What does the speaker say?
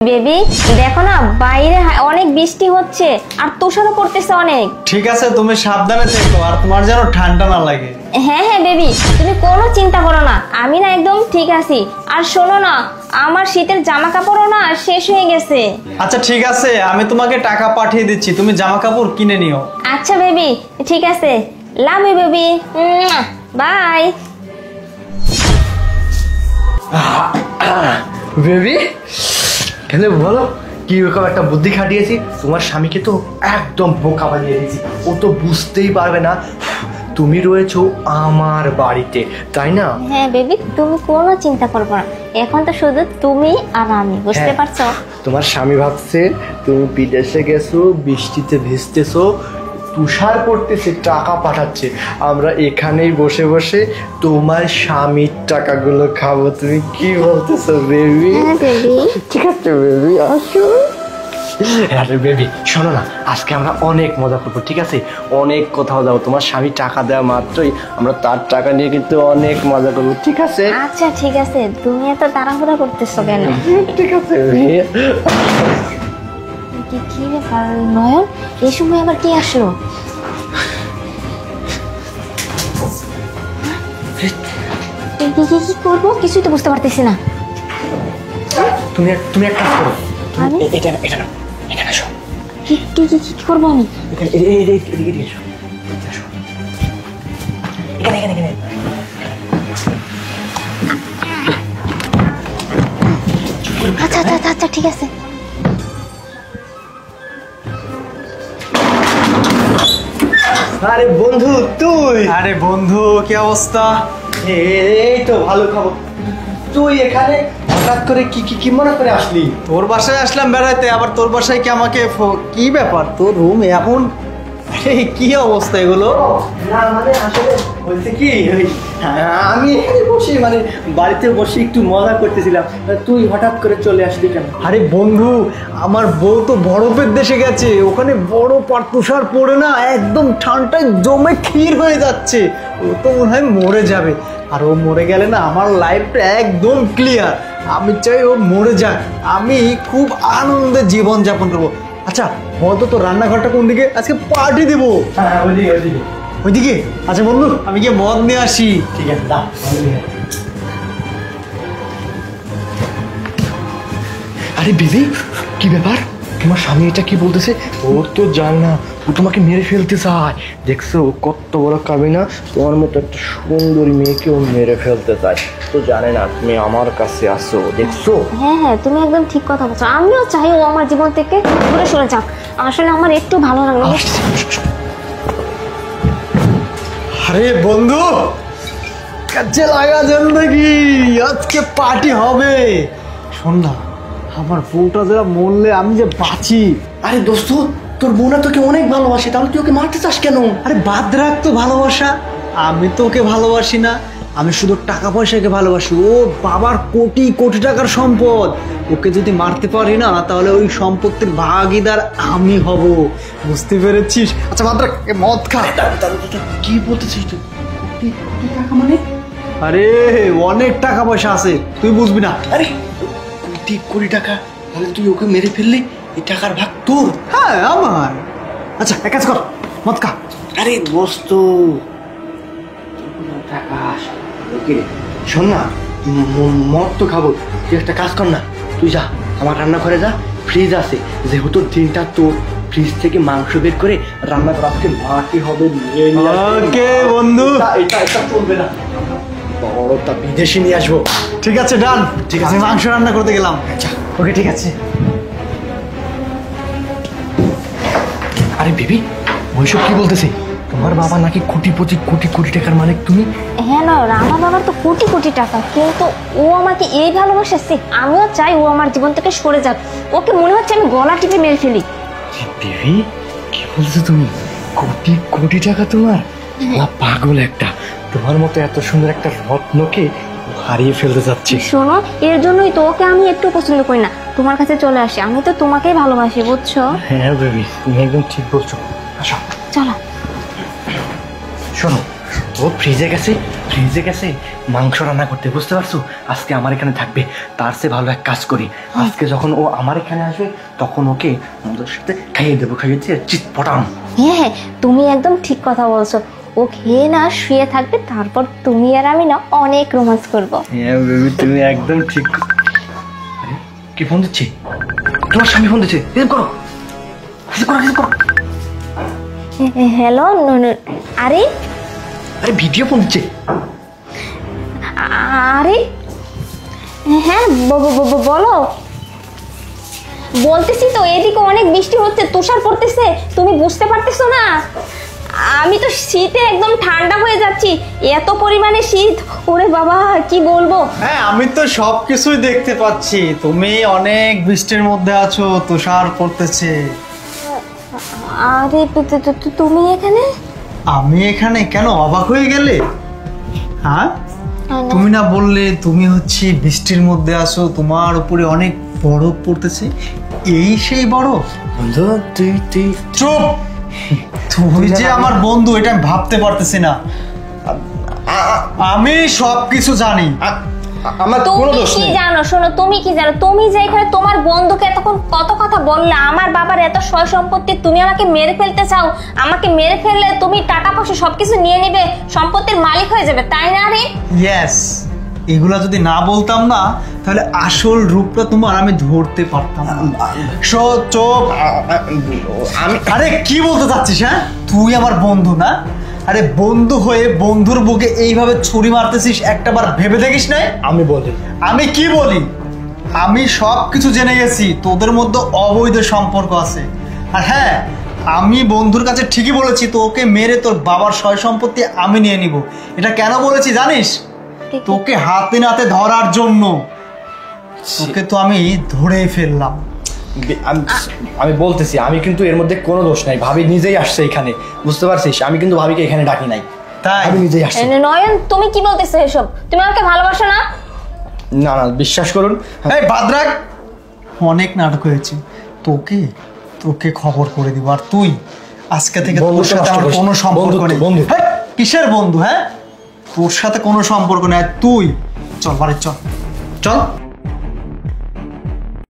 Baby দেখো না বাইরে অনেক বৃষ্টি হচ্ছে আর তুষারও পড়তেছে অনেক। ঠিক আছে তুমি সাবধানে থেকো আর তোমার যেন ঠান্ডা না লাগে। হ্যাঁ হ্যাঁ বেবি তুমি কোনো চিন্তা করো না, আমি না একদম ঠিক আছি। আর শোনো না, আমার শীতের জামা কাপড়ও না শেষ হয়ে গেছে। আচ্ছা ঠিক আছে, আমি তোমাকে টাকা পাঠিয়ে দিচ্ছি, তুমি জামা কাপড় কিনে নিও। আচ্ছা বেবি ঠিক আছে, love you baby, bye. Baby কেন বলো কি রকম একটা বুদ্ধি খাটিয়েছি, তোমার স্বামীকে তো একদম বোকা বানিয়ে দিয়েছি, ও তো বুঝতেই পারবে না তুমি রয়েছো আমার বাড়িতে, তাই না? হ্যাঁ বেবি তুমি কোনো চিন্তা করবে না, এখন তো শুধু তুমি আর আমি, বুঝতে পারছো? তোমার স্বামী ভাবছে তুমি বিদেশে গেছো, বৃষ্টিতে ভিজতেছো, তুষার পড়তেছে, টাকা পাঠাচ্ছে, আমরা এখানেই বসে বসে তোমার স্বামীর টাকাগুলো খাবো। তুমি কি বলতেছো বেবি? ঠিক আছে বেবি, আসো। আরে বেবি শোনো না, আজকে আমরা অনেক মজা করবো, ঠিক আছে? অনেক কোথাও যাবো, তোমার স্বামী টাকা দেওয়া মাত্রই আমরা তার টাকা নিয়ে কিন্তু অনেক মজা করবো, ঠিক আছে? আচ্ছা ঠিক আছে, তুমি এত তাড়াহুড়া করতেছো কেন? ঠিক আছে। কি ব্যাপার নয়ন, এই সময় আবার কি আসলো? কি করবো কিছুই তো বুঝতে পারতেছি না। তুমি এক কাজ করো, এটা এখানে আসো। কি করবো আমি? এখানে আচ্ছা আচ্ছা আচ্ছা ঠিক আছে। আরে বন্ধু তুই? আরে বন্ধু কি অবস্থা? এই তো ভালো খবর। তুই এখানে হঠাৎ করে কি মনে করে আসলি? তোর বাসায় আসলাম বেড়াইতে, আবার তোর বাসায় কি আমাকে কি ব্যাপার, তোর রুম এমন কি অবস্থা এগুলো? না মানে আসলে বলছে কি, আমি এখানে বসে মানে বাড়িতে বসে একটু মজা করতেছিলাম, তুই হঠাৎ করে চলে আসলি কেন? আরে বন্ধু আমার বউ তো বরফের দেশে গেছে, ওখানে বরফ আর তুষার পড়ে না একদম ঠান্ডায় জমে ক্ষীর হয়ে যাচ্ছে, ও তো মনে হয় মরে যাবে। আর ও মরে গেলে না আমার লাইফটা একদম ক্লিয়ার, আমি চাই ও মরে যাক, আমি খুব আনন্দে জীবন যাপন করবো। আচ্ছা বলতো তো রান্নাঘরটা কোন দিকে? আজকে পার্টি দেবো। হ্যাঁ ওইদিকে। ওইদিকে? আচ্ছা বন্ধু আমি গিয়ে মদ নিয়ে আসি। ঠিক আছে দাও। আরে বিজি কি ব্যাপার, তোমার স্বামী এটা কি বলতেছে? ওর তো জান না, ও তোমাকে মেরে ফেলতে চায়, দেখছো কত বড় কামিনা, তোমার মতো একটা সুন্দরী মেয়েকে ও মেরে ফেলতে চায়, তো জানে না তুমি আমার কাছে আসো, দেখছো? হ্যাঁ হ্যাঁ তুমি একদম ঠিক কথা বলছো, আমিও চাই ও আমার জীবন থেকে দূরে সরে যাক, আসলে আমার একটু ভালো লাগলো। আরে বন্ধু কাছে লাগা জিন্দেগি, আজকে পার্টি হবে। শোন না, আমার বউটা যারা মরলে আমি যে বাঁচি। আরে দোস্ত তোর বোনা তোকে অনেক ভালোবাসে, তাহলে তুই ওকে মারতে চাস কেন? আরে বাদ রাখ তো ভালোবাসা, আমি তো ওকে ভালোবাসি না, আমি শুধু টাকা পয়সাকে ভালোবাসি। ও বাবার কোটি কোটি টাকার সম্পদ, ওকে যদি মারতে পারি না তাহলে ওই সম্পত্তির ভাগীদার আমি হব, বুঝতে পেরেছিস? আচ্ছা বাদ রাখ, মদ খা। কি বলতেছিস তুই? টাকা মানে? আরে অনেক টাকা পয়সা আছে, তুই বুঝবি না। আরে কোটি টাকা, তাহলে তুই ওকে মেরে ফেললি, এই টাকার ভাগ তোর? হ্যাঁ আমার। আচ্ছা এক কাজ কর, মদ খা। আরে দোস্ত শোন না, মদ তো খাবো, তুই একটা কাজ কর না, তুই যা আমার রান্নাঘরে যা, ফ্রিজ আছে, যেহেতু দিনটা তোর, ফ্রিজ থেকে মাংস বের করে রান্না করা, আজকে মাটি হবে। ওকে বন্ধু, এটা চলবে না, বড়টা বিদেশি নিয়ে আসবো। ঠিক আছে ডান, ঠিক আছে মাংস রান্না করতে গেলাম। আচ্ছা ওকে ঠিক আছে। আরে বেবি ওইসব কি বলতেছে? তোমার বাবা নাকি কোটিপতি, কোটি কোটি টাকার মালিক তুমি? হ্যাঁ না, আমার বাবার তো কোটি কোটি টাকা, কিন্তু ও আমাকে এই ভালোবাসে, আমিও চাই ও আমার জীবন থেকে সরে যাক, ওকে মনে হচ্ছে আমি গলা টিপে মেরে ফেলি। বেবি কি বলছো তুমি? কোটি কোটি টাকা তোমার? পাগল একটা, তোমার মতো এত সুন্দর একটা রত্নকে হারিয়ে ফেলতে যাচ্ছি। শোনো, এর জন্যই তো ওকে আমি একটু পছন্দ করি না, তোমার কাছে চলে আসি, আমি তো তোমাকেই ভালোবাসি, বুঝছো? হ্যাঁ বেবি তুমি একদম ঠিক বলছো, আসো চলো। শোনো, ও ফ্রিজে গেছে, ফ্রিজে গেছে মাংস রান্না করতে, বুঝতে পারছো? আজকে আমার এখানে থাকবে, তার চেয়ে ভালো এক কাজ করি, আজকে যখন ও আমার এখানে আসবে তখন ওকে আমাদের সাথে খাইয়ে দেবো, খাইয়ে দিয়ে চিৎ পটাম। হ্যাঁ, তুমি একদম ঠিক কথা বলছো। ও খেয়ে না শুয়ে থাকবে, তারপর তুমি আর আমি না অনেক রোমান্স করবো। হ্যাঁ বেবি, তুমি একদম ঠিক। আরে কি ফোন দিচ্ছে? তোমার স্বামী ফোন দিচ্ছে, এরকম করো, কিছু করো, কিছু করো। হ্যালো, আরে আরে ভিডিও ফোন দিচ্ছে। আরে হ্যাঁ, বলো। বলতেছি তো, এদিকে অনেক বৃষ্টি হচ্ছে, তুষার পড়তেছে, তুমি বুঝতে পারতেছো না? আমি তো শীতে একদম ঠান্ডা হয়ে যাচ্ছি, এত পরিমাণে শীত, ওরে বাবা কি বলবো। হ্যাঁ, আমি তো সবকিছুই দেখতে পাচ্ছি। তুমি অনেক বৃষ্টির মধ্যে আছো, তুষার পড়তেছে। আরে তুমি এখানে? আমি এখানে কেন, অবাক হয়ে গেলে? হ্যাঁ, তুমি না বললে তুমি হচ্ছে বৃষ্টির মধ্যে আছো, তোমার উপরে অনেক বরফ পড়তেছে, এই সেই বরফ? বন্ধু তুই তুই চুপ! তুই যে আমার বন্ধু এটা আমি ভাবতে পারতেছি না। আমি সবকিছু জানি। আমার কোনো তুমি দোষ কি নেই। জানো? শোনো, তুমি কি জানো? তুমি যে এখানে তোমার বন্ধুকে এতক্ষণ কত কথা বললে, আমার বাবার এত সয় সম্পত্তি, তুমি আমাকে মেরে ফেলতে চাও। আমাকে মেরে ফেললে তুমি টাকা পয়সা সবকিছু নিয়ে নিবে, সম্পত্তির মালিক হয়ে যাবে, তাই না রে? ইয়েস, এগুলা যদি না বলতাম না তাহলে আসল রূপটা তোমার আমি ধরতে পারতাম না। চুপ! আমি আরে কি বলতে চাচ্ছিস? হ্যাঁ, তুই আমার বন্ধু না? আরে বন্ধু হয়ে বন্ধুর বুকে এইভাবে ছুরি মারতেছিস, একটাবার ভেবে দেখিস নাই? আমি বলি, আমি কি বলি? আমি সব কিছু জেনে গেছি, তোদের মধ্যে অবৈধ সম্পর্ক আছে। আর হ্যাঁ, আমি বন্ধুর কাছে ঠিকই বলেছি, তোকে মেরে তোর বাবার সয় সম্পত্তি আমি নিয়ে নিব। এটা কেন বলেছি জানিস? তোকে হাতে নাতে ধরার জন্য। তোকে তো আমি ধরেই ফেললাম। আমি বলতেছি, আমি কিন্তু এর মধ্যে কোনো দোষ নাই, ভাবি নিজেই আসছে এখানে, বুঝতে পারছিস? আমি কিন্তু ভাবিকে এখানে ডাকি নাই, তাই? আমি নিজেই আসছি। নয়ন, তুমি কি বলতেছো এসব? তুমি আমাকে ভালোবাসো না? না না, বিশ্বাস করুন। এই বাদরাক, অনেক নাটক হয়েছে, তোকে তোকে খবর করে দিব। আর তুই আজকে থেকে তোর বন্ধুত্ব সাথে নষ্ট আমার করিস। কোনো সম্পর্ক বন্ধুত্ব, নেই। বন্ধু। হেই, কিসের বন্ধু? হ্যাঁ, তোর সাথে কোনো সম্পর্ক নেই। আর তুই চল বাড়ি, চল চল।